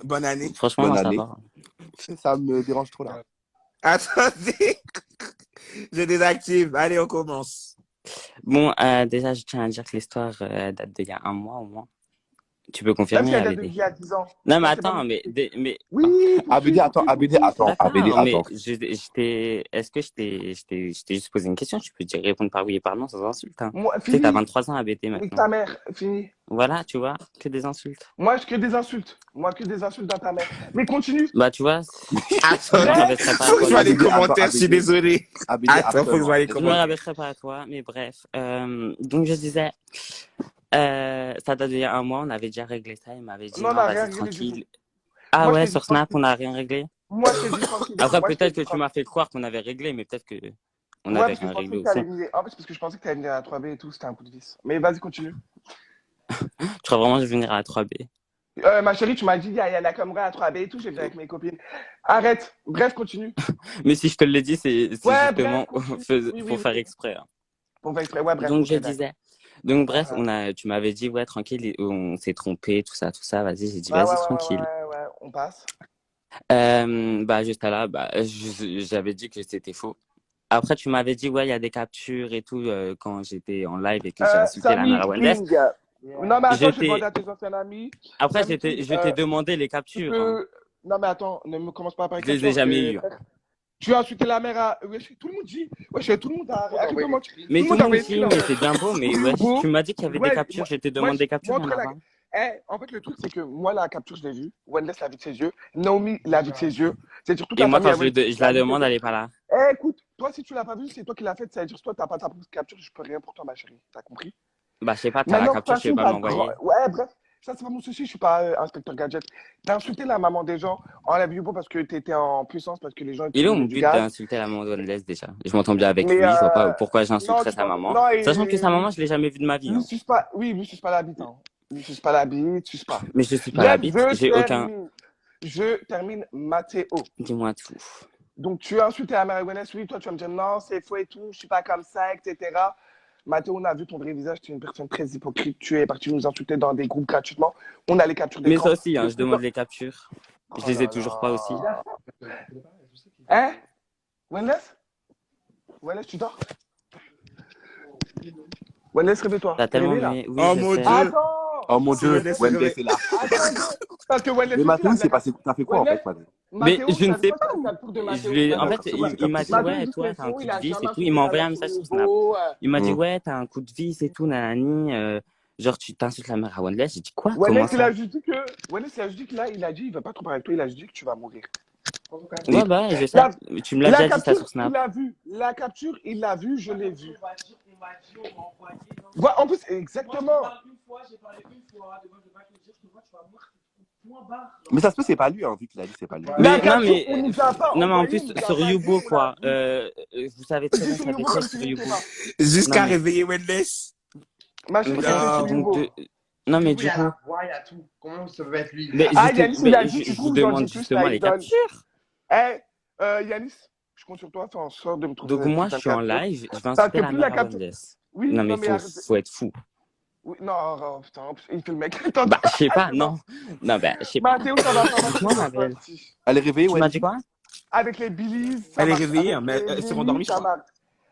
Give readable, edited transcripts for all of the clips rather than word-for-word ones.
Bonne année. Franchement, Bonne moi, ça année. va. Ça me dérange trop là. Attendez, je désactive. Allez, on commence. Bon, déjà, je tiens à dire que l'histoire date d'il y a un mois au moins. Tu peux Même si confirmer, elle date ABD? d'il y a 10 ans. Non, mais Non, c'est pas attends, mon souci. mais Oui, ABD, attends, ABD, attends, ABD, d'accord, mais attends. est-ce que je t'ai juste posé une question? Tu peux dire répondre par oui et par non sans insulte, hein. Moi, Tu sais, t'as fini. 23 ans, ABD, Nique maintenant. ta mère, fini. Voilà, tu vois, que des insultes. Moi, je que des insultes. Moi, que des insultes dans ta mère. Mais continue. Bah, tu vois, je me Attendez, rabaisserai pas à faut que je toi, vois du les coup. ABD, attends, commentaires, je suis ABD. désolé. ABD, Attends, faut que je vois les Je me commentaires. rabaisserai pas à toi, mais bref. Donc, je disais, ça date d'il y a un mois, on avait déjà réglé ça. Il m'avait dit, Non, on non, n'a rien vas-y, réglé du tout. tranquille. Ah Moi, je ouais, t'ai dit sur Snap, tranquille. on n'a rien réglé. Moi, je t'ai dit tranquille. Après, Moi, je t'ai peut-être dit que tu m'as tranquille. fait croire qu'on avait réglé, mais peut-être que on Ouais, n'avait parce que rien je pensais réglé que au t'allais fond. venir. En fait, c'est parce que je pensais que t'allais venir à 3B et tout. C'était un coup de vis. Mais vas-y, continue. Je crois vraiment que je vais venir à 3B. Ma chérie, tu m'as dit, il y a la caméra à 3B et tout. J'ai venu avec mes copines. Arrête. Bref, continue. Mais si je te le dis, c'est Ouais, bref, justement continue. Oui, oui, pour faire oui. exprès, hein. Bon, va exprès. Ouais, bref, Donc, ok, je d'accord. disais. Donc, bref, Uh-huh. tu m'avais dit, ouais, tranquille, on s'est trompé, tout ça, vas-y. J'ai dit, Ouais, ouais, vas-y, ouais, tranquille. ouais, on passe. Bah, juste là, bah, j'avais dit que c'était faux. Après, tu m'avais dit, ouais, il y a des captures et tout, quand j'étais en live et que j'ai insulté la mère Samy à Wendes. King. Non, mais Je attends, je vais demander t'ai, à tes anciens amis. après, Samy King, je t'ai demandé les tu captures, hein. peux. Non, mais attends, ne me commence pas à parler Je les ai capture. jamais eues. Tu as insulté la mère à. Wesh, tout le monde dit. Wesh, tout le monde a. Arrête de mentir. Mais Tout le tout monde le a monde envoyé dit, screen. mais c'est bien beau, mais Sur wesh, Youbo. tu m'as dit qu'il y avait des Ouais, captures, je t'ai demandé des captures, il y en montre a la. pas. En fait, le truc, c'est que moi, la capture, je l'ai vue. Wendes l'a vue de ses yeux. Naomi l'a vue de ses yeux. C'est surtout Et la moi, famille quand à Wendes je l'a la vue de demande, ses elle yeux. est pas là. Écoute, toi, si tu l'as pas vue, c'est toi qui l'as faite. Ça veut dire que toi, t'as pas ta capture, je peux rien pour toi, ma chérie. T'as compris? Bah, je sais pas, t'as la Maintenant, de toute capture, tu veux façon, pas me t'as grand. l'envoyer. Ouais, bref, ça, c'est pas mon souci, je suis pas inspecteur gadget. T'as insulté la maman des gens, enlève Youbo parce que t'étais en puissance, parce que les gens Il est où utilisaient mon du but gaz. d'insulter la maman de Wendes déjà? Je m'entends bien avec Mais lui, je vois pas pourquoi non, j'insulterais tu sa t'en. maman. Non, Sachant que sa et maman, je l'ai jamais vue de ma vie, lui, hein. suce pas. Oui, lui, suce pas la bite. Hein. Lui, suce pas la bite, suce pas. Mais je suis pas la Bref, bite, j'ai aucun. Je termine Mathéo. Dis-moi tout. Donc, tu as insulté la mère Egonès, oui, toi, tu vas me dire non, c'est faux et tout, je suis pas comme ça, etc. Mathéo, on a vu ton vrai visage, tu es une personne très hypocrite, tu es parti nous insulter dans des groupes gratuitement. On a les captures Mais ça d'écran. aussi, hein, je demande les captures. Je Oh les ai là toujours pas aussi. là. Hein? Wellness? Wellness, tu dors? Wellness, réveille-toi. T'as T'es tellement réveillé là? mué. Oui, Oh je mon sais. Dieu. Attends! Oh mon C'est Dieu, Wendes, c'est Wendes vrai. est là. Attendez! Parce que Wellness Mais aussi, Mathéo, là, c'est passé, t'as fait quoi en Wellness, fait, Mathéo? Mais Mathéo, je ne t'as vu sais quoi pas. sur la capture de Je Mathéo? lui ai- Ah En Wellness? fait, d'accord, c'est quoi ta il m'a capture? dit, Mathéo, il ouais, dit que toi, c'est t'as un faux, coup il de a vis jamais et tout. Il insulté m'a ta envoyé mère un sur message sur le Snap. beau. Il m'a dit, ouais, t'as un coup de vis et tout, nanani. Genre, tu t'insultes la mère à Wendes. J'ai dit, quoi? Comment Wellness, il ça? a juste dit que. Wellness, il a juste dit que là, il a dit, il veut pas trop parler avec toi, il a juste dit que tu vas mourir. Ouais, Et bah, je sais. La, Tu me l'as la déjà dit ça capture, sur il Snap. l'a vu. La capture, il l'a vu, je l'ai vu. Ouais, en plus, exactement. mais ça se peut, c'est pas lui, hein, vu qu'il a dit c'est pas lui. La Mais non, capture, on nous a pas non, mais en envoyé, plus, on nous a sur pas dit, Youbo, on l'a quoi. vu. Vous savez très Dis bien sur qu'il y a des Youbo faits comme sur tu n'étais Youbo. pas. Jusqu'à Non, mais, réveiller Wendes. Ma chérie, c'est sur Non. donc, Youbo. non, mais Du coup, il y du a coup, la voix, il y a tout. Comment ça peut être lui? mais, Ah, Yanis, il a dit, tu je vous trouves, j'en demande dis plus, là, justement il les donne. captures. Eh, Yanis, je compte sur toi, fais en sorte de me trouver Donc, cette moi, je putain de suis en capture. live, je vais Parce insulter que la plus la mère à capture. Wendes. Oui, Non, mais non, mais arrête. faut être fou. Oui, non, oh, putain, en plus, il fait le mec. Attends, Bah, je sais pas, c'est bon. non. Non, bah, je sais pas. Mathéo, ça va pas marcher, Dites-moi, mon ma belle. pote. Elle est réveillée, Tu m'as Wendy? dit quoi? Avec les Billys, ça Elle est marche. réveillée, Avec hein, mais les elle s'est Lily, rendormie, je ça crois. marche.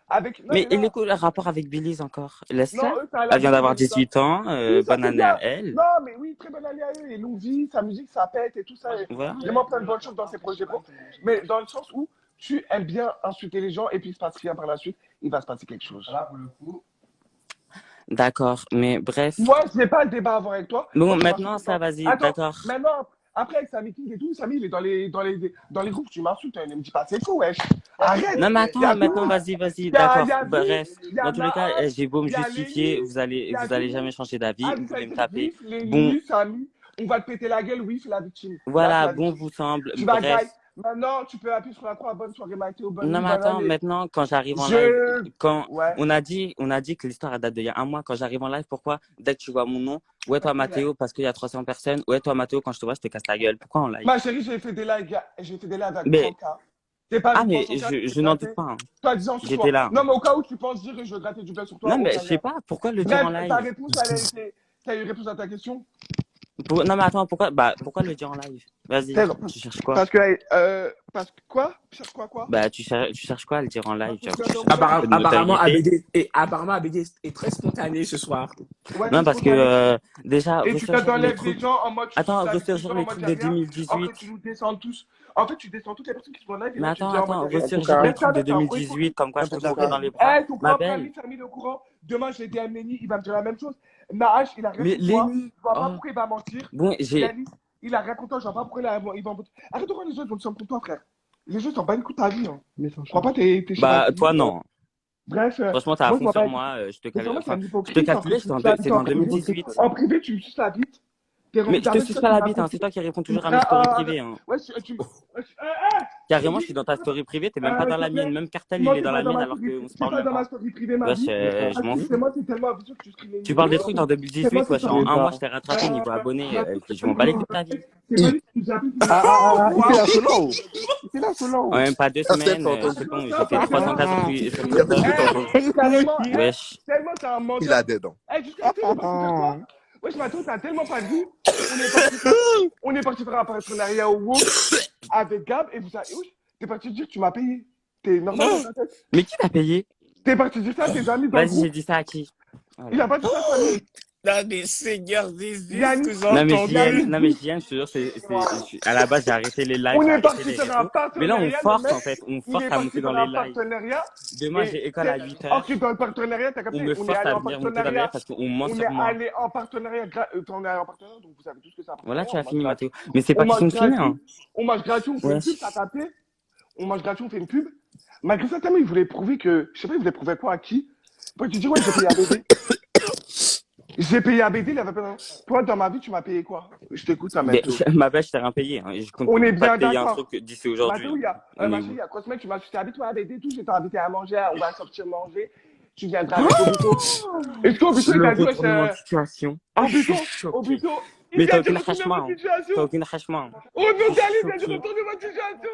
Avec. Non, Mais mais il est non. quoi le rapport avec Belize encore? Non, Laisse-la. eux, c'est à la Elle vient vie, d'avoir Belize. 18 ans. Oui, ça Bonne c'est année à bien. elle. Non, mais oui, très bonne année à eux. Et longue vie, sa musique, ça pète et tout ça. Voilà. Vraiment plein de bonnes choses dans ses projets pro. Mais dans le sens où tu aimes bien insulter les gens et puis il se passe rien par la suite, il va se passer quelque chose. Là, pour le coup. D'accord, mais bref. Moi, je n'ai pas le débat à avoir avec toi. Bon, Toi, tu maintenant, m'insultes ça, pas. vas-y, Attends, d'accord. maintenant, après avec Samy King et tout, Samy, il est dans les groupes, tu m'insultes. Il ne me dit pas, c'est faux, wesh. Arrête. Non, mais Il y a attends, tout le maintenant, monde. vas-y, d'accord. Il y a V, Bref, il y a dans tous les cas, Nahas, j'ai beau me il y a justifier, Lenny, il y a vous tout le allez monde. jamais changer d'avis, Ah, vous vous voulez savez me que taper. Vif, les Bon, Lily, Samy, on va te péter la gueule, oui, c'est la victime. Là, c'est voilà, la bon victime. vous semble. Tu vas Bref. gagner. Maintenant, tu peux appuyer sur la croix. Bonne soirée, Mathéo. Bonne Non, nuit, mais bonne attends, année. maintenant, quand j'arrive en live, quand Ouais. on a dit que l'histoire a date d'il y a un mois, quand j'arrive en live, pourquoi, dès que tu vois mon nom, ouais, toi, Mathéo, parce qu'il y a 300 personnes, ouais, toi, Mathéo, quand je te vois, je te casse la gueule. Pourquoi en live? Ma chérie, j'ai fait des lives avec Mais, 30K. T'es pas ah, vu mais 300K, je n'en doute pas, hein. toi, disant sur J'étais toi. là, hein. Non, mais au cas où tu penses dire que je veux gratter du buzz sur Non, toi, mais aucun je sais lien. pas, pourquoi le dire en Bref, ta live? réponse, elle a été. T'as eu réponse à ta question? Non, mais attends, pourquoi le dire en live? Vas-y, tu cherches quoi? Parce que quoi? Tu cherches quoi? Bah, tu cherches quoi à le dire en live? Genre, tu cherches un Apparemment, peu de notoriété? apparemment, ABD est très spontané ce soir. Ouais, Non, c'est parce spontané. que déjà, Et tu ressurgir les t'enlèves des trucs. gens en mode. Attends, tu t'habilles ressurgir en les mode trucs de derrière. 2018. Après, tu nous descends tous. En fait, tu descends toutes les personnes qui sont live et Mais là, tu dis en mode derrière. ressurgir les Laisse trucs de ça, oui, 2018, comme quoi je te Écoute, courais dans les bras. ton Ma propre ami, belle. Famille au courant. Demain, je vais dire à Méni, il va me dire la même chose. Nahash, il a rien Mais contre toi. Lenny, Je vois pas oh. pourquoi il va mentir. Bon, Yanis, il a rien contre toi. Je vois pas pourquoi il va mentir. Arrête de croire les autres vont se contre toi, frère. Les autres s'en battent une coup de ta vie. Hein. Je crois pas t'es chez Bah, Valérie. toi, non. Bref. Franchement, t'as à moi, je fond vois sur pas. moi. Je te Mais sûrement, c'est un je te hypocrite. calculais, c'est en 2018. En privé, tu me suces la bite. Mais je te suce pas la bite, hein. C'est toi qui réponds toujours à mes stories privées. Hein. Ouais, Carrément, je suis dans ta story privée, t'es même pas dans la mienne. Même Cartel, il est dans la mienne alors qu'on se parle pas même dans ma pas. story privée, ma Wesh, vie. je m'en fous. Moi, c'est tellement abusé que tu screens les Tu parles des trucs dans 2018, wesh. En un mois, je t'ai rattrapé niveau abonné. Je m'en bats les couilles de ta vie. C'est pas lui qui nous a dit. il fait la solo. Il fait la solo. En même pas 2 semaines, c'est bon, j'ai fait 300 cas sur TikTok. Carrément, Wesh. tellement c'est un menteur. Il a des dents. Jusqu'à quoi? Wesh, Matou, t'as tellement pas vu. On est parti faire un partenariat au WoW avec Gab et vous savez, t'es parti dire que tu m'as payé. T'es normal dans ta tête. Mais qui t'a payé? T'es parti dire ça à tes amis dans le Vas-y, j'ai groupe. dit ça à qui? Il a pas dit ça à Samy. Non, mais Seigneur Jésus, Yannick. que j'entends. Non, mais Julien, je te jure, à la base, j'ai arrêté les lives. On j'ai est arrêté parti les faire un réseaux. Mais là, partenariat. on force, en fait. On force à monter dans les lives. Partenariat. Demain, Et j'ai école à 8h. Ok, dans le partenariat, t'as capté. On me On est force allé à en venir monter dans les lives partenariat. parce qu'on ment On sur est moi. allé en partenariat. On est allé en partenariat, donc vous savez tous que c'est un partenariat. Voilà, tu as fini, Mathéo. Mais c'est pas On question de mange finir. gratuit. On mange gratuit, on fait une pub, t'as capté. On mange gratuit, on fait une pub. Malgré ça, tellement il voulait prouver que. Je sais pas, il voulait prouver quoi à qui. Après, tu dis, ouais, j'ai payé ABD. J'ai payé ABD, il avait pas. Toi, dans ma vie, tu m'as payé quoi? Je t'écoute, ça Mais, Mathéo. ma belle, je t'ai rien payé. Hein. Je compte On est pas bien te payer un d'accord. truc d'ici aujourd'hui. Mathéo, il y a quoi ce mec, tu m'as invité à ABD, tout, je t'ai invité à manger, on va sortir manger. Tu viendras avec Obito. Est-ce qu'Obito, il t'a dit, retournement de situation. Obito, Mais t'as il aucune a dit hachement. retourner votre situation. T'as aucune hachement. Oh non, Dali, il a dit retourner votre situation.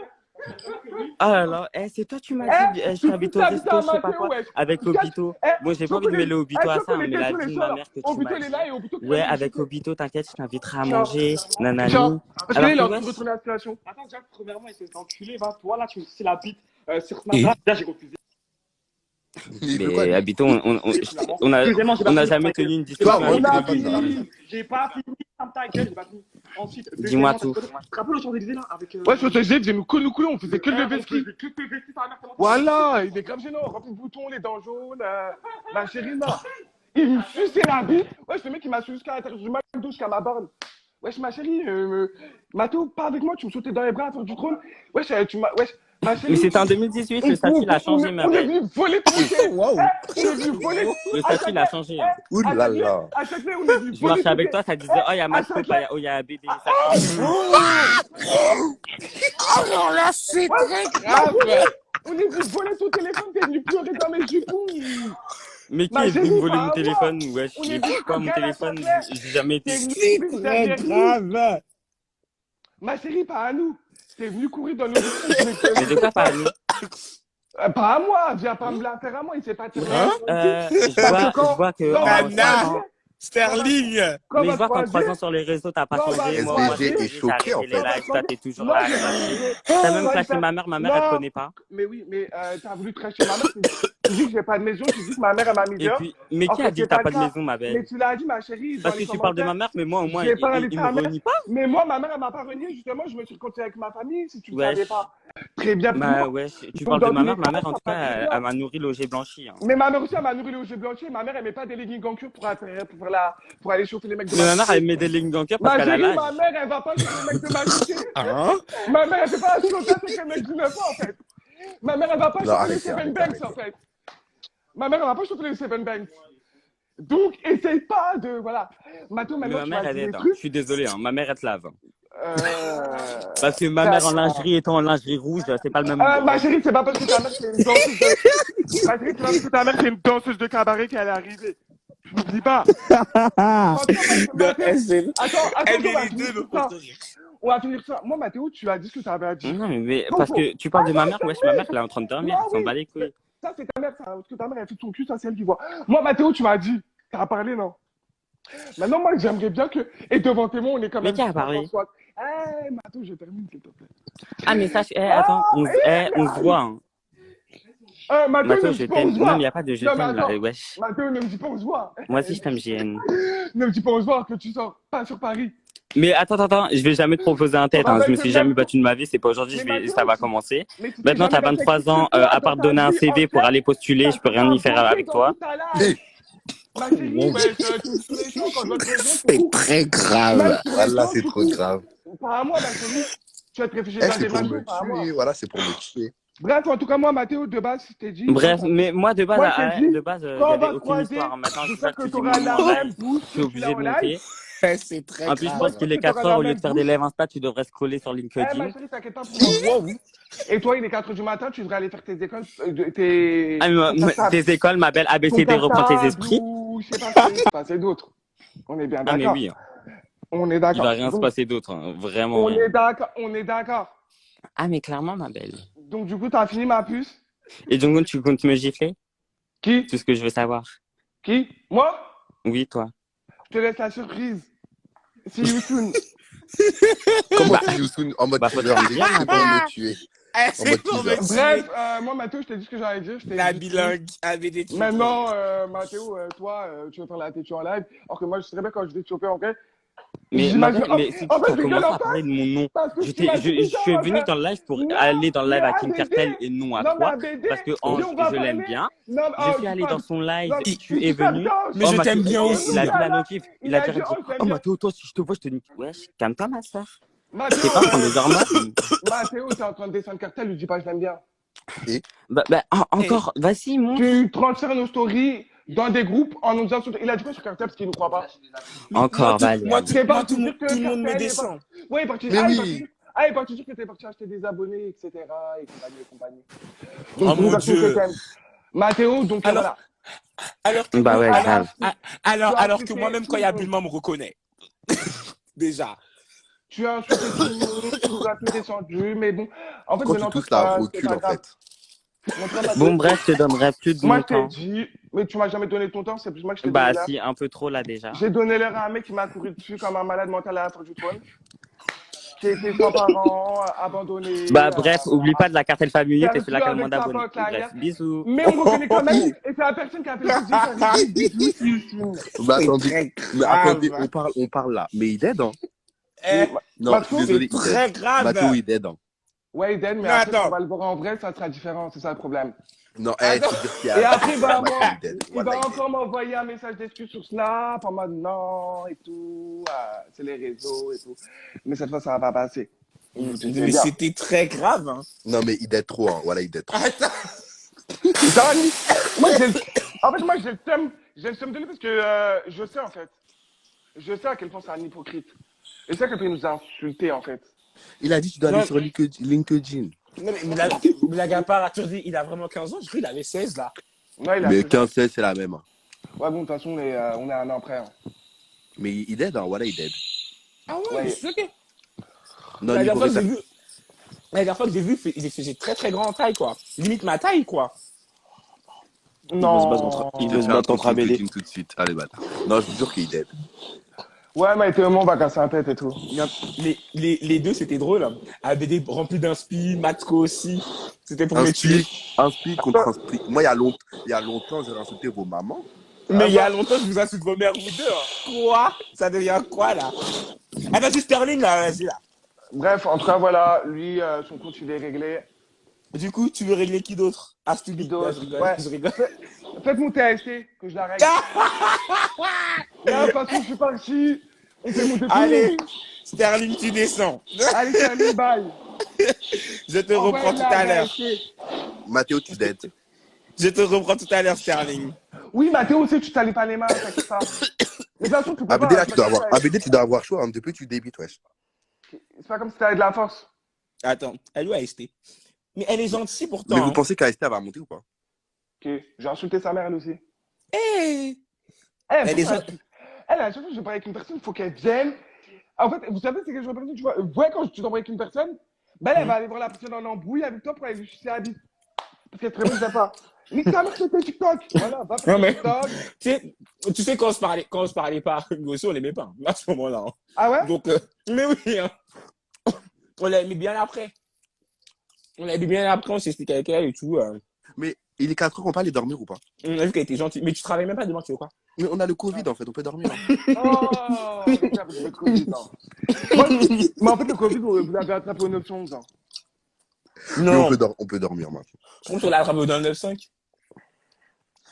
Oh là là, c'est toi, tu m'as dit, je t'invite au resto, je sais pas quoi, avec Obito. Bon, j'ai pas envie de mêler Obito à ça, mais la vie de ma mère que tu Obito, m'as il est dit. là et Obito. Ouais, avec Obito, t'inquiète, je t'inviterai à manger, nanani. Parce que là, il a Alors envie de retourner la situation. Attends, déjà, premièrement, il s'est enculé, va. Toi, là, tu me suces la bite sur Snapchat. Là, j'ai refusé. Mais Obito, on a jamais tenu une discussion On a avec lui. fini. J'ai pas fini, ferme ta gueule, j'ai pas fini. Ensuite, Dis-moi tout. Tu te rappelles le Champs-Élysées, là, avec. Ouais, sur ce jet, j'ai nous couler, on faisait que le vestis. Que le vestis, ça va faire. Voilà, il est comme gênant, rempli de boutons, les dents jaunes, la chérie, non. Il me suçait la bite. Ouais, ce mec, il m'a sucé jusqu'à l'intérieur du McDo, jusqu'à ma borne. Wesh, ma chérie, Mato, pas avec moi, tu me sautais dans les bras à faire du trône. Wesh, ma chérie. Mais c'était en 2018, le statut il a changé, ma On est belle. venu voler ton week-end. Wow. On est venu voler. Le statut il a changé. Ouh là là. À chaque fois, on est venu Je voler. marchais avec toi, ça disait, oh, il y a Match Pop, oh, il y a BD. Alors là, c'est très grave. On est venu voler ton téléphone, t'es venu pleurer dans mes jupons. Mais qui Ma est venu chérie, me voler pas mon à téléphone? Wesh, On est j'ai venu pris quoi mon regarder la téléphone? soirée. J'ai jamais été. C'est très grave. Ma chérie, pas à nous. T'es venu courir dans nos Mais de quoi pas à nous? Pas à moi, viens pas me la faire à moi, il s'est pas tiré. Je vois que. Non, en Nana. 3 ans, Sterling. mais je vois qu'en 3 ans sur les réseaux, t'as pas Non, changé. bah, Moi, SDG j'ai est choqué, arrêté en les fait. lives, toi, t'es toujours Non, là. j'ai pas changé. T'as même Non, clashé j'ai ma mère, elle Non. connaît pas. Mais oui, mais t'as voulu tracher ma mère. Tu dis que j'ai pas de maison, tu dis que ma mère elle m'a mis Et dehors. puis, mais En qui fait, a dit c'est que t'as pas pas le de cas. maison, ma Mais belle? tu l'as dit, ma chérie. dans Parce les que tu parles de ma commentaires. mère, mais moi, au moins, J'ai pas invité il ma me mère. renie pas. Mais moi, ma mère, elle m'a pas renié, justement, je me suis continué avec ma famille, si tu ne Wesh. savais pas. Très bien. Bah ouais, tu Donc, parles de dans ma tous mère, les ma cas, mère, en ça tout va cas, très bien. elle m'a nourri, logé, blanchi. Hein. Mais ma mère aussi, elle m'a nourri le jeu blanchi. Ma mère, elle met pas des leggings en cuir pour aller chauffer les mecs de Mais ma ma mère, cité. elle met des lignes en cœur parce Ma qu'elle a chérie, l'âge. ma mère, elle va pas chauffer les mecs de ma cité. Hein? Ma mère, elle fait pas la chose avec les mecs du 9 ans, en fait. Ma mère, elle va pas Non, chauffer les arrêtez, Seven arrêtez, Banks, en fait. Ma mère, elle va pas chauffer les Seven Banks. Donc, essaye pas de. Voilà. Mato, Mais maintenant, ma tu mère, vas elle dire est. des Hein. trucs. Je suis désolé, hein. Ma mère, elle te lave. Hein. Parce que ma mère en lingerie étant en lingerie rouge, c'est pas le même. Ma chérie, c'est pas parce que ta mère, c'est une danseuse de. Ma chérie, c'est pas parce que ta mère, c'est une danseuse de cabaret qu'elle est arrivée. N'oublie pas. Attends, Elle est les on deux, va finir me ça. font rire. On va finir ça. Moi, Mathéo, tu as dit ce que tu avais à dire. Non, mais parce que tu parles de ma mère, wesh, ma mère, elle est en train de dormir, Non, elle s'en oui. bat les couilles. Ça, c'est ta mère, ça. Parce que ta mère, elle fait son cul, ça, c'est elle qui voit. Moi, Mathéo, tu m'as dit. Tu as parlé, non? Maintenant, moi, j'aimerais bien que. Et devant témoin, on est quand Mais même. qui a parlé? Matou, je termine, s'il te plaît. Ah, mais sache, attends, on se voit. Hein. Matou, ne Matteo, me je dis pas on t'aime. se Non, voit. mais y a pas de je Non, mais t'aime là, attends. wesh. Matou, ne me dis pas on se voit. Moi aussi, je t'aime, JN. Ne me dis pas on se voit que tu sors pas sur Paris. Mais attends, je vais jamais te proposer un tête. Hein. Je me suis jamais battu de ma vie, c'est pas aujourd'hui, ça va commencer. Maintenant, t'as 23 ans, à part te donner un CV pour aller postuler, je peux rien y faire avec toi. Ma chérie, C'est très grave. Voilà, c'est trop grave. Pas à moi, ma chérie. Tu vas te réfugier Eh, dans c'est des pour machins, me pas à moi. tuer. Voilà, c'est pour me tuer. Bref, en tout cas, moi, Mathéo, de base, je t'ai dit. Bref, mais moi, de base, Moi, je t'ai dit, il n'y avait aucune histoire. Maintenant, je sais que tu auras la en même live. bouche. Je suis obligé de monter. C'est très En plus, je grave. pense qu'il est 4 heures, au lieu de faire des lives Insta, tu devrais scroller sur Eh, LinkedIn. ma chérie, t'inquiète pas pour moi. Et toi, il est 4 heures du matin, tu devrais aller faire tes écoles, tes... Tes écoles, ma belle ABCD, reprend tes esprits. Je sais pas ce qui va se passer d'autre. On est bien Ah, mais d'accord. oui. On est Il d'accord. va rien se passer d'autre, hein. Vraiment. On rien. est d'accord. On est d'accord. Ah, mais clairement, ma belle. Donc, du coup, t'as fini ma puce. Et donc, tu comptes me gifler? Qui? Tout ce que je veux savoir. Qui? Moi? Oui, toi. Je te laisse la surprise. See you soon. Comment tu joues soon en mode Bah, faut te faire bien, c'est pour me tuer. C'est pour me Bref, tuer. moi, Mathéo, je t'ai dit ce que j'allais dire. Je t'ai La dit- bilingue avait des trucs. Maintenant, Mathéo, toi, tu veux faire la têtue en live. Alors que moi, je sais très bien quand je vais te choper, ok? Mais, J'imagine- mais si tu en fait, as je commencé rigole à parler de mon nom, Parce que je t'imagines suis ça, venu en dans le live pour Non, aller dans le live mais à Kim ABD, Cartel et non à non, mais toi. ABD, Parce que on va je l'aime parler. bien. Non, Je suis allé dans son live, tu es venu. Mais je t'aime bien Mathéo, aussi. il a vu la notif, il a dit, direct dit, je t'aime oh bien. Mathéo, toi, si je te vois, je te nique. Wesh, calme-toi, ma soeur. Mathéo, T'es pas en train de dormir. Mathéo, t'es en train de descendre cartel, lui dis pas je l'aime bien. Encore, vas-y, montre. Tu transfères nos stories dans des groupes en nous disant. Il a dit quoi sur cartel parce qu'il ne croit pas. Encore, Valérie. Moi, C'est pas tout dire que le monde me Cartel est descend. Ouais, il est parti. Mais Ah, oui. il est parti dire que t'es parti acheter des abonnés, etc. Et compagnie. Oh Donc, mon nous, Dieu. Mathéo, donc Alors- voilà. Alors que, Bah ouais, alors, grave. alors que Tu as moi-même, quand il y a Bulma, me reconnaît. Déjà. Tu as insulté tout le monde, tu as tout descendu, mais bon. En fait, Quand tu maintenant, touches c'est la pas recule, en grave. fait. Mais toi, Mathéo, Bon, bref, je te donnerai plus de moi, mon je t'ai temps. dit, mais tu m'as jamais donné ton temps, c'est plus moi que je t'ai Bah, donné l'heure. si, un peu trop là déjà. J'ai donné l'heure à un mec qui m'a couru dessus comme un malade mental à la fin du trône, qui a été sans parents, abandonné. Bah, bref, oublie pas de la cartel familier, t'es fait la Perdu calme avec sa d'abonnés. pote, là, Bref, bisous. Mais on me reconnaît quand même, et c'est la personne qui a fait le bisou. Bah, attendez, mais attendez, grave. on parle là. Mais il est dedans. Eh, Non, Mathieu, je suis désolé, c'est il est très grave. Mathieu, il est dedans. Ouais, Eden, mais Non, après, attends. on va le voir en vrai, ça sera différent, c'est ça le problème. Non, Attends. tu veux dire qu'il y a. Et après, bah, Mathieu, moi, il est dead. il Voilà, va il est encore m'envoyer un message d'excuse sur Snap en mode non et tout, c'est les réseaux et tout. Mais cette fois, ça va pas passer. Mais c'était très grave. Hein. dead. Non, mais il est trop, hein. Voilà, il est trop. Attends. Dani, moi, j'ai le seum de lui parce que je sais, en fait. Je sais à quel point c'est un hypocrite. Et c'est à quel point il nous a insultés, en fait. Il a dit tu dois Non. aller sur LinkedIn. Non, mais blague à part, tu dis, il a vraiment 15 ans. Je crois qu'il avait 16 là. Non, il a Mais fait- 15-16, c'est la même. Hein. Ouais, bon, de toute façon, on est un an près. Hein. Mais il est dedans. Voilà, il est dead. Ah ouais, Ouais. c'est ok. Non, La niveau dernière fois que j'ai rétablissement. vu, la dernière fois que j'ai vu, il faisait très très grand en taille quoi. Limite ma taille quoi. Non. Il veut se battre contre ABD tout de suite. Allez, bâtard. Non, je vous jure qu'il est dead. Ouais, mais Théo, on va casser un tête et tout. Les deux c'était drôle. Hein. ABD rempli d'inspi, Matko aussi. C'était pour me tuer. Un speed contre un speed. Moi, il y a longtemps, j'aurais insulté vos mamans. Mais il y a longtemps, je vous insulte vos mères vous deux. Hein. Quoi? Ça devient quoi là? Ah vas-y Sterling là, vas-y là. Bref, en tout cas, voilà, lui, son compte, il est réglé. Du coup, tu veux régler qui d'autre? Ah, Stubby. Qui d'autre? Je rigole, Ouais. je rigole. Faites mon TST, que je la règle. Là, de toute façon, je suis parti. On fait monter tout le Allez, monde. Sterling, tu descends. Allez, salut, bye. Je te reprends tout à l'heure. Mathéo, tu dead. Je te reprends tout à l'heure, Sterling. Oui, Mathéo aussi, tu t'allies pas les mains, t'inquiète pas. Mais de toute façon, tu peux ABD, pas. là, tu dois avoir chaud. Hein. Depuis, tu débites, wesh. C'est pas comme si t'avais de la force. Attends, elle lui a ST. Mais elle est gentille pourtant. Mais vous hein. pensez qu'AST va monter ou pas? Ok, j'ai insulté sa mère, elle aussi. Hey. Elle, Elle est pourquoi gentille. elle, à chaque fois que je parle avec une personne, il faut qu'elle vienne. En fait, vous savez, c'est que je personne, tu vois, quand tu t'embrouilles avec une personne, ben, elle va aller voir la personne en embrouille avec toi pour aller lui sucer la bite. Parce qu'elle te remet pas. Nique ta mère sur tes TikTok. Voilà, va Non, faire mais- TikTok. Tu sais, quand on se parlait pas, nous aussi, on l'aimait pas, à ce moment-là. Hein. Ah ouais? Donc, mais oui, hein. On l'a mis bien après. On l'a mis bien après, on s'est expliqué avec elle et tout. Mais il est 4 heures, on peut aller dormir ou pas? On a vu qu'elle était gentille. Mais tu travailles même pas demain, tu veux quoi? Mais on a le Covid en fait, on peut dormir. Hein. Oh, putain, vous avez Covid, hein. Moi, mais en fait, le Covid, vous l'avez attrapé au 911. Hein. Mais on peut dormir maintenant. Je pense qu'on l'a attrapé dans le 9-5.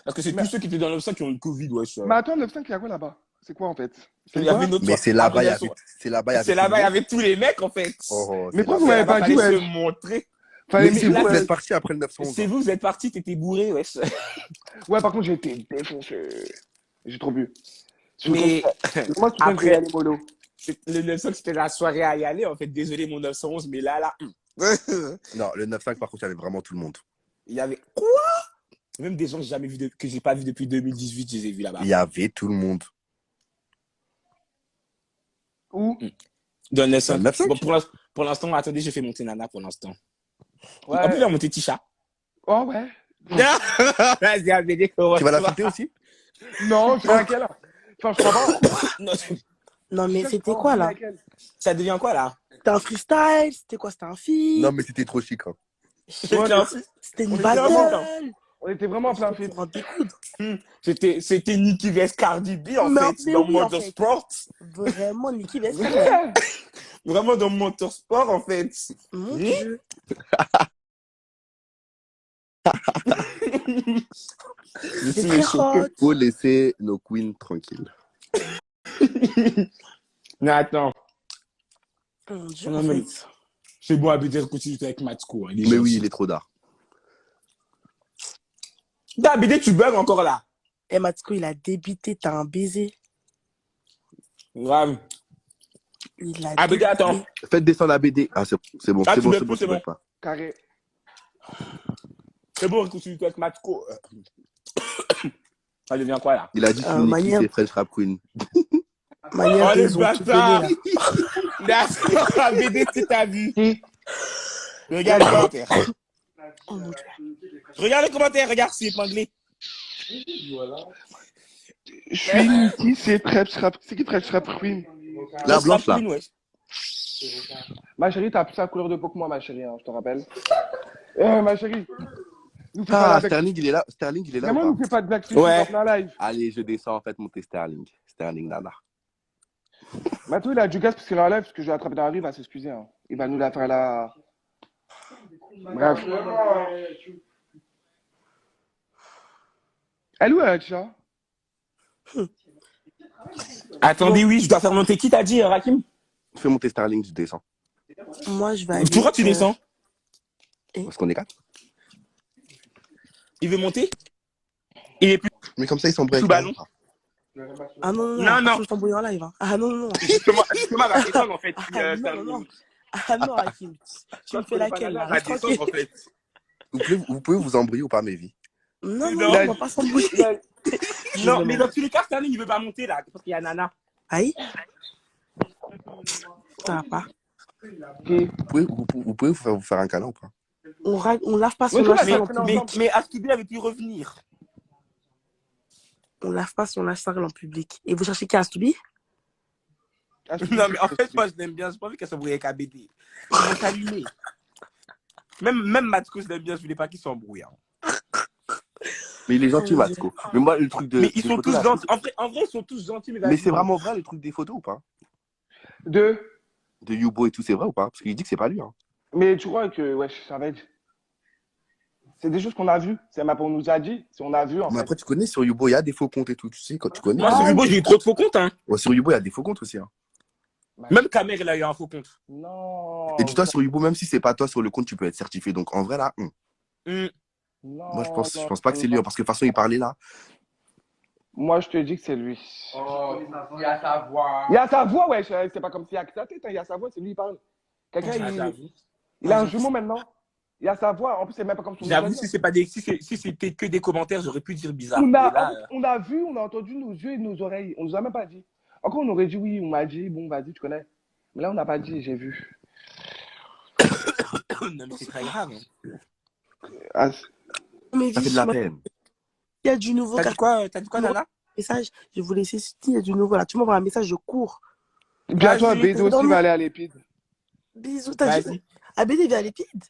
Parce que c'est Mais- tous ceux qui étaient dans le 9-5 qui ont eu le Covid, ouais. Mais attends, 9-5, il y a quoi là-bas? C'est quoi en fait? Il y avait notre Mais c'est là-bas, il y Après, avait. C'est là-bas, il y avait. C'est là-bas, il y avait tous les mecs, en fait. Oh, Mais c'est pourquoi là-bas. vous m'avez pas dit, Fallait ouais? se montrer. Fallait Mais c'est là, vous, vous c'est- êtes parti après le 911. C'est vous êtes partis, t'étais bourré, wesh. Ouais, par contre, j'ai été défoncé. J'ai trop bu. Mais Moi, tu après- peux y aller mollo. le 9-5, c'était la soirée à y aller, en fait. Désolé, mon 911, mais là. Non, le 9-5, par contre, il y avait vraiment tout le monde. Il y avait quoi? Même des gens que j'ai jamais vu que j'ai pas vu depuis 2018, je les ai vus là-bas. Il y avait tout le monde. Où? Dans le 9-5. Dans le 9-5? Bon, pour l'instant, attendez, je fais monter Nana pour l'instant. Ouais. En plus, il a monté Tisha. Oh, ouais. Vas-y, ABD, Tu vas la fêter aussi? Non, c'est laquelle? Enfin, je crois pas. Non, Non, mais c'était quoi là? ça devient quoi là? C'était un freestyle? C'était quoi? C'était un feat? Non, mais c'était trop chic. Hein. C'était une On était battle? On était vraiment en plein film. Pour en découdre. C'était Nicki vs Cardi B en Mais fait, dans oui, en Motorsport. Vraiment, Nicki Vespa. Vraiment dans Motorsport en fait. Mon Oui. Dieu. Je C'est suis très méchant. hot. Faut laisser nos queens tranquilles. Mais attends, Mon Dieu, Non, en mais- fait. c'est bon, Abidjan continue avec Matsko. Hein, Mais oui, il est trop tard. Abidjan, tu bugs encore là. Eh, Matsuko, il a débité, t'as un baiser. Grave. Il a Abidjan, débité. attends. Faites descendre la BD. Ah, c'est bon, Ah, c'est tu bon, veux c'est bon, plus, c'est tu veux bon. pas. Carré. C'est bon, continue avec Matsko. Ça devient quoi là? Il a dit que Nicki, manière- c'est French Rap Queen. Manière Oh les des ont tout bâtards. donné, là. D'accord, Abidjan, tu t'as vu. Regarde les commentaires. Oh mon Dieu. Regarde les commentaires, regarde, c'est épinglé. Je suis Niki, c'est Treps Rap. C'est qui Treps Rap Queen? La blanche, là. Ouais. Ma chérie, t'as plus la couleur de peau que moi, ma chérie, hein, je te rappelle. Ma chérie. Nous fais pas Ah, la blague. Sterling, il est là. Sterling, il est là. Mais moi, ou nous pas fais pas de blague, c'est Ouais. sur la live. Allez, je descends en fait monter Sterling. Sterling, nana. Matou, il a du gaz parce qu'il est en live, parce que je vais attraper dans la rue, il va s'excuser. Hein. Il va nous la faire là. Bref. Elle est où, Aïcha? Attendez, oui, je dois faire monter qui t'as dit, Rakim? Fais monter Sterling, je descends. Moi, je vais aller. Pourquoi tu descends? Parce qu'on est 4. Il veut monter? Il est plus Mais comme ça, ils sont brefs. Sous ballon. Ah non, non, Non, non. non. Je t'embrouille en live. Hein. Ah non, non, non. Justement, va descendre en fait. Ah non, non. Ah non, Hakim. Tu me fais laquelle là? Va Reste descendre tranquille. en fait. Vous pouvez vous embrouiller ou pas, mes vies? Non, Non. non, on va pas s'embrouiller. Non, mais dans tous les cas, Sterling, il veut pas monter là, parce qu'il y a Nana. Aïe. Ça va pas. Vous pouvez vous faire un câlin ou pas? On lave pas son Ouais, linge mais- sale en public. Mais Astubi avait pu revenir. On lave pas son linge sale en public. Et vous cherchez qui, Astubi? Non, mais en fait, moi, je l'aime bien. J'ai pas envie qu'elle s'embrouille avec ABD. Ils vont s'allumer. Même Matsko, je l'aime bien. Je voulais pas qu'ils s'embrouillent. Hein. Mais il est gentil, Matsko. Mais moi, le truc de. Mais ils des sont photos, tous là, gentils. En vrai, ils sont tous gentils. Mais c'est vraiment vrai, le truc des photos ou pas? Deux. De Yubo et tout, c'est vrai ou pas? Parce qu'il dit que c'est pas lui. Hein. Mais tu crois que, wesh, ça va être. C'est des choses qu'on a vues. C'est ma on nous a dit. Si on a vu, en Mais fait. après, tu connais, sur Yubo, il y a des faux comptes et tout. Tu sais, quand tu connais. Moi, sur Hugo, j'ai eu trop de faux comptes. Hein. Ouais, sur Yubo, il y a des faux comptes aussi. Hein. Même Kamer, il a eu un faux compte. Non. Et dis-toi, sur Yubo, même si c'est pas toi sur le compte, tu peux être certifié. Donc en vrai, là, Non, moi, je pense non, pas que c'est lui. Hein, parce que de toute façon, il parlait là. Moi, je te dis que c'est lui. Oh, il a sa voix. Il a sa voix, wesh. C'est pas comme s'il y a que sa tête. Hein. Il a sa voix, c'est lui qui parle. Quelqu'un, il a un jumeau maintenant. Il a sa voix. En plus, c'est même pas comme son J'avoue, si c'était que des commentaires, j'aurais pu dire bizarre. On Mais a, là, on a vu, on a entendu nos yeux et nos oreilles. On nous a même pas dit. Encore, on aurait dit oui, on m'a dit, bon, vas-y, tu connais. Mais là, on n'a pas dit, j'ai vu. non, mais c'est très grave. Hein. Ah, Mais Ça fait de la peine. il y a du nouveau. T'as dit quoi, Nana? Message, je vous laisse citer, il y a du nouveau là. Tu m'envoies un message, je cours. Bientôt, Vas-y, Bédo aussi va aller à l'épide. Bisous, t'as dit. Vas-y. ABD vient à l'épide.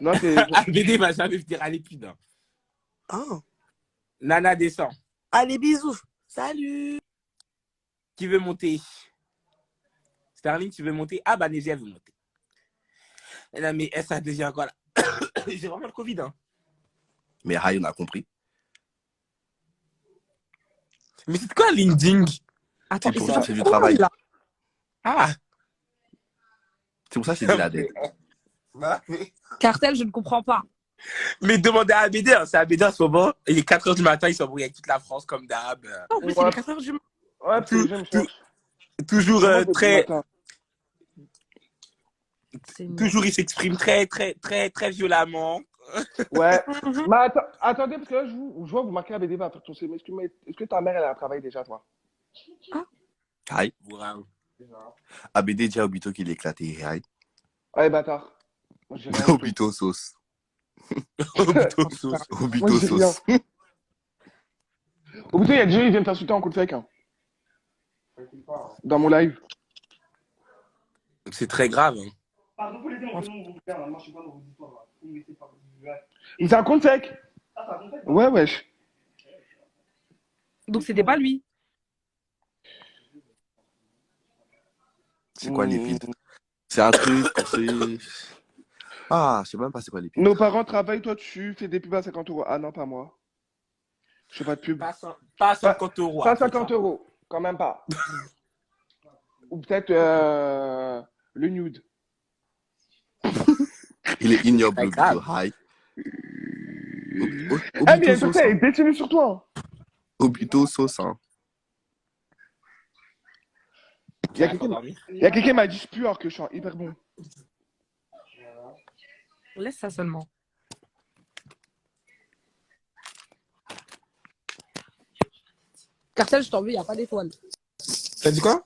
Non, c'est. ABD va jamais venir à l'épide. Hein. Ah. Nana descend. Allez, bisous. Salut. Qui veut monter? Sterling, tu veux monter? Ah, bah, Nézia veut monter. Non, mais ça devient quoi là? J'ai vraiment le Covid. Hein. Mais Rai, on a compris. Mais c'est quoi LinkedIn? Attends, C'est pour il ça s'est que c'est fait du travail. là. Ah! C'est pour ça que c'est dit la dette. Cartel, je ne comprends pas. Mais demandez à ABD, hein. C'est ABD en ce moment. Il est 4h du matin, il s'embrouille avec toute la France comme d'hab. En plus, il Ouais. est 4h du matin. Ouais, parce que les gens me cherchent. Toujours Comment c'est très. du matin? Toujours, il s'exprime très, très, très, très violemment. Ouais. Mais attendez, parce que là, je vois vous marquer ABD va faire ton CV. Est-ce que ta mère, elle a un travail déjà, toi? Rai. Wow. ABD dit à Obito qu'il est éclaté. Rai. Ouais, bâtard. Moi, j'ai rien du tout. Obito sauce. Obito sauce. Obito Moi, j'ai rien. sauce. Au bout il y a des gens qui viennent t'insulter en coup de fake. Hein. Dans mon live. C'est très grave. Hein. Pardon pour les gens, vous faire, moi je suis pas dans vos histoires. Là. Vous me laissez pas. Mais c'est un compte fake. Ah, ça compte. Ouais, wesh. Donc c'était pas lui. C'est quoi l'épide? C'est un truc, c'est... Ah, je sais même pas c'est quoi l'épide. Nos parents travaillent, toi tu fais des pubs à 50 euros. Ah non, pas moi. Je fais pas de pub. Pas 50 euros. Pas après 50 ça. euros, quand même pas. Ou peut-être le nude. Il est ignoble, C'est Obito. grave. Rai. Ah, mais il y a Obito une sauce. personne, elle Hein. est détenue sur toi. Hein. Obito sauce. Hein. Il y a quelqu'un qui m'a dit je pue alors que je suis hyper bon. Laisse ça seulement. Cartel, je t'en veux, il n'y a pas d'étoile. T'as dit quoi?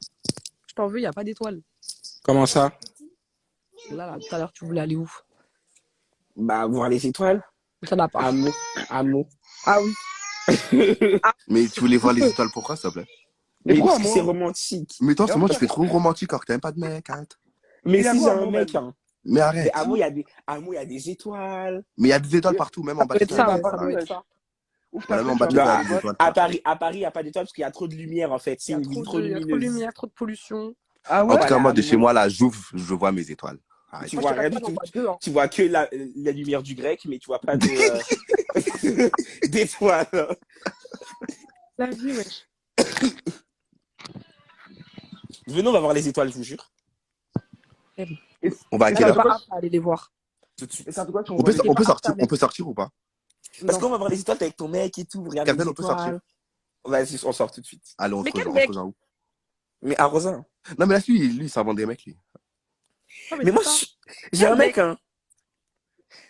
Je t'en veux, il n'y a pas d'étoile. Comment ça? Là, tout à l'heure, tu voulais aller où? Bah, voir les étoiles. Ça n'a pas. Amour. Ah oui. Mais tu voulais voir les étoiles pourquoi, s'il te plaît? Mais Mais quoi, parce que moi c'est romantique. Mais toi, en ce Et moment, en tu fait- fais trop romantique alors que t'as même pas de mec. Arrête. Mais Il y a si quoi, j'ai un amour, mec, même hein. Mais Mais arrête. amour, il y a des étoiles. Mais il y a des étoiles partout, même en bas Ça de doit être ça, la ouais, ça doit Arrête. être ça. Ouf, Voilà, t'as même en fait, bas tu de vas la voir des des étoiles. À Paris, il n'y a pas d'étoiles parce qu'il y a trop de lumière, en fait. Il C'est y a une ville trop il y a trop de lumineuse. lumière, trop de pollution. Ah En ouais? tout cas, moi, de Voilà, chez moi, là, j'ouvre, je vois mes étoiles. Arrête. Tu Moi, vois je te rien cache du pas, j'en tout. vois deux. Hein. Tu vois que la lumière du grec, mais tu vois pas d'étoiles. La vie, wesh. Venons, on va voir les étoiles, je vous jure. On va à Et quelle ça, heure? Pas apte à aller les voir. Tout de suite. Et ça fait quoi tu On peut, envoies on peut sortir ou pas? Parce Non. qu'on va voir les étoiles avec ton mec et tout. Regarde Captain, les on peut étoiles. sortir. Vas-y, on sort tout de suite. Allez, on Mais se quel rejoint, mec? on se rejoint où? Mais à Rosin. Non, mais là, lui, ça vend des mecs, lui. Non, Mais moi, c'est ça. j'ai un Quel mec, hein.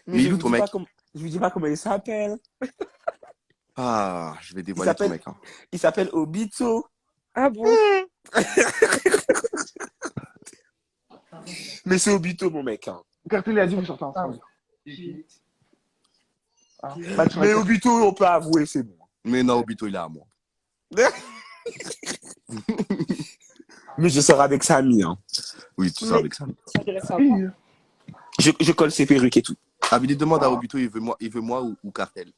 Mais il est je où, vous ton dis mec? pas je vous dis pas comment il s'appelle. Ah, je vais dévoiler ton s'appelle- mec. Hein. Il s'appelle Obito. Ah bon? Mais c'est Obito, mon mec. Hein. Cartel a dit vous sortez ensemble. Ah. Bah, tu Mais vas- Obito, on peut avouer, c'est bon. Mais non, Obito, il est à moi. Mais je sors avec Samy. Hein. Oui, tu sors avec ça. Ça dirait ça. Je colle ses perruques et tout. Abidi demande à Obito, il veut moi ou Cartel.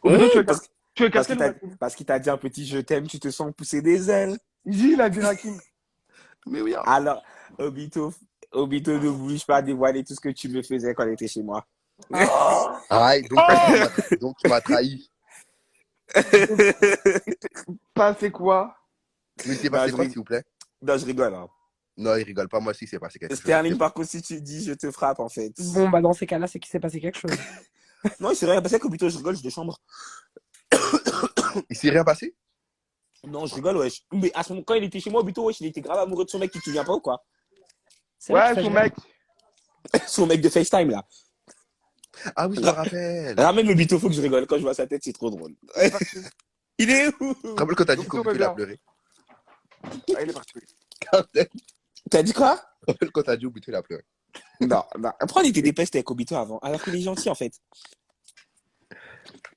Obito, tu veux Parce, tu veux parce Cartel qu'il ou t'a Hakim? parce qu'il t'a dit un petit je t'aime, tu te sens pousser des ailes. Il a dit Hakim. Mais oui, hein. Alors, Obito, ne bouge pas dévoiler tout ce que tu me faisais quand on était chez moi. Arrête, donc tu m'as trahi. Pas c'est quoi? Mais c'est Bah, passé je quoi, rig- s'il vous plaît? Non, je rigole. Hein. Non, il rigole pas, moi aussi, c'est passé quelque chose. Sterling, par contre, si tu dis je te frappe, en fait. Bon, bah dans ces cas-là, c'est qu'il s'est passé quelque chose. Non, c'est vrai, parce que Obito, je rigole, je de chambre. Il s'est rien passé? Non, je rigole, wesh. Mais à son, quand il était chez moi, Obito, wesh, il était grave amoureux de son mec, tu te souviens pas ou quoi? C'est vrai Ouais, que ça son gêne. mec. Son mec de FaceTime, là. Ah oui, je me rappelle. Ramène Obito, faut que je rigole. Quand je vois sa tête, c'est trop drôle. Il est où? Tu te rappelles quand t'as dit Obito qu'Obito il a revient. pleuré? Ah, il est parti. Cartel. T'as dit quoi? Tu te rappelles quand t'as dit Obito il a pleuré? Non, non. Après, on était des pestes avec Obito avant, alors qu'il est gentil, en fait.